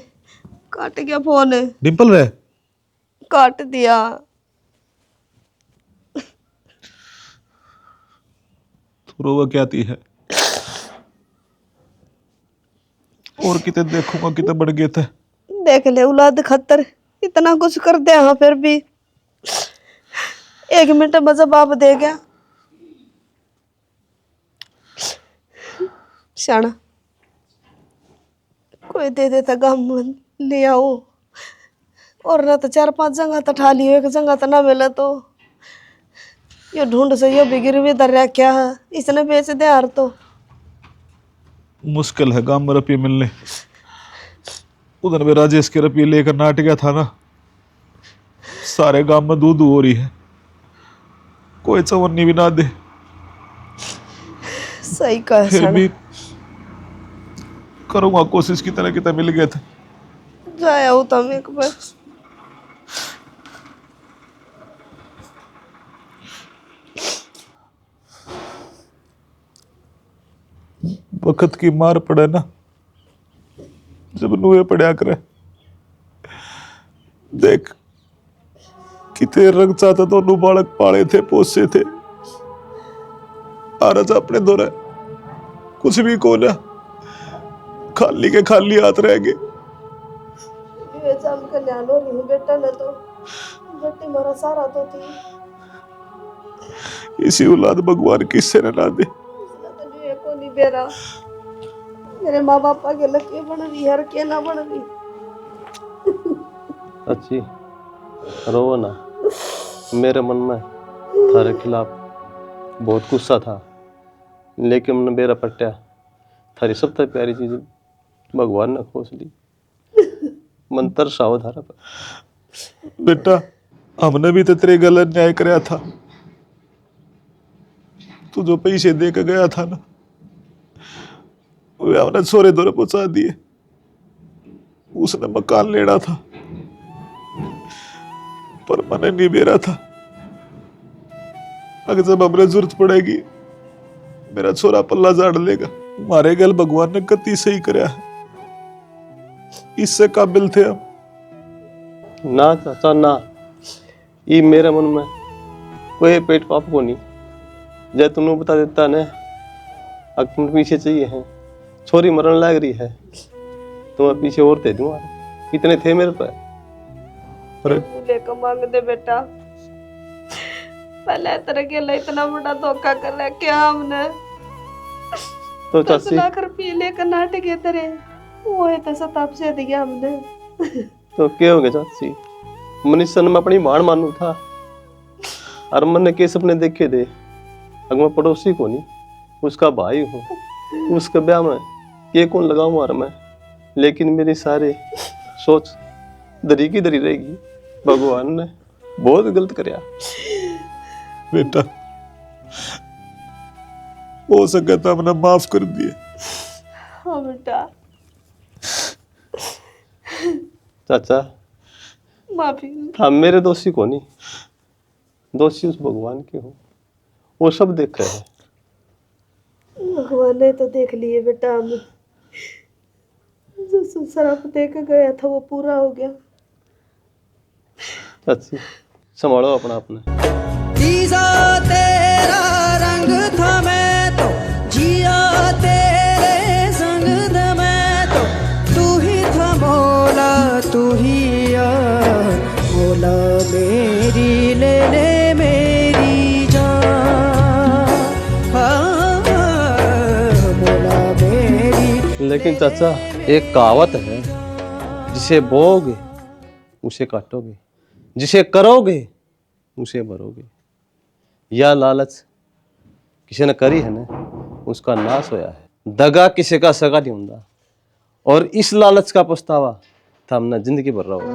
काट गया फोन, डिम्पल रे काट दिया। तू रोवा क्या आती है? और कितने देखूंगा, कितने बढ़ गए थे। देख ले औलाद खतर इतना कुछ कर दे, हाँ फिर भी 1 मिनट में जवाब दे गया। शाना कोई दे देता गम ले आओ, और ना तो 4-5 जगह तो ठा लियो, एक जगह तो ना मिले तो ये ढूंढ से ये भी गिरवी दर रहा क्या है, इसने बेच दे यार। तो मुश्किल है गांव में रुपये मिलने। उधर में राजेश के रुपये लेकर नाट गया था ना, सारे गांव में दूध हो रही है, कोई चवन्नी भी ना दे। सही कहा फिर शाना। भी करूंगा कोशिश, की तरह कितना मिल गए थे। जाया हो तुम एक बार। वक्त की मार पड़े ना, जब नुए पड़ा करे। देख कितने रंग चाहता दोनों बालक पाले थे, पोसे थे, आज अपने दौरे कुछ भी को ना, खाली के खाली हाथ रह गए। ये जान कल्याण हो रही हूँ बेटा ने, तो बेटी मारा सारा तो थी, इसी औलाद भगवान किससे न ना दे। इसलिए तो जो एको नहीं बेरा मेरे माँ बाप के लकी बन रही है, के ना बन रही। अच्छी रो ना, मेरे मन में थारे खिलाफ बहुत गुस्सा था, लेकिन मैंने बेरा पट्या थारी सबसे प्यारी चीज भगवान ने खोस ली। मन तरसाओ थारा पर। बेटा हमने भी तो तेरे गलत न्याय कराया था। तू जो पैसे दे के गया था ना, वे हमने छोरे दौरे पहुंचा दिए। उसने मकान लेना था पर मैंने नहीं बेरा था। अगर जब हमने जरूरत पड़ेगी मेरा छोरा पल्ला झाड़ लेगा। हमारे गल भगवान ने कति सही कराया है, इससे काबिल थे हम। ना चाचा ना, ये मेरे मन में कोई पेट पाप को नहीं। जब तुमने बता देता ने अगर तुम पीछे चाहिए हैं, छोरी मरण लग रही है तो मैं पीछे और दे दूंगा। इतने थे मेरे पे। लेकर मांग दे बेटा, पहले तेरे के लिए इतना बड़ा धोखा कर रहा है क्या हमने। तो 10 चाची लाख रुपये लेकर नाटक है तेरे, वो है तो सताप से दिया हमने। तो क्या हो गया चाची, मनुष्य में अपनी मान मानू था और मैंने के सपने देखे थे। अगर मैं पड़ोसी को नहीं, उसका भाई हूँ, उसके ब्याह में ये कौन लगाऊं यार मैं। लेकिन मेरी सारे सोच दरी की दरी रहेगी। भगवान ने बहुत गलत कराया। बेटा हो सके तो हमने माफ कर दिए। हाँ बेटा, चाचा माफी। हम मेरे दोषी को नहीं, दोषी उस भगवान के हो, वो सब देख रहे हैं। भगवान ने तो देख लिए बेटा, हम जो शराब दे के गया था वो पूरा हो गया। चाची संभालो अपना अपना। जीजा तेरा रंग था मैं तो जिया तेरे संग था मैं तो, तू ही था मौला तू ही यार, मौला मेरी ले ले मेरी जान, हाँ, मौला मेरी। लेकिन चाचा एक कहावत है, जिसे बोओगे उसे काटोगे, जिसे करोगे उसे भरोगे। या लालच किसी ने करी है ना, उसका नाश होया है। दगा किसी का सगा नहीं होता, और इस लालच का पछतावा था हमने जिंदगी भर रहा होगा।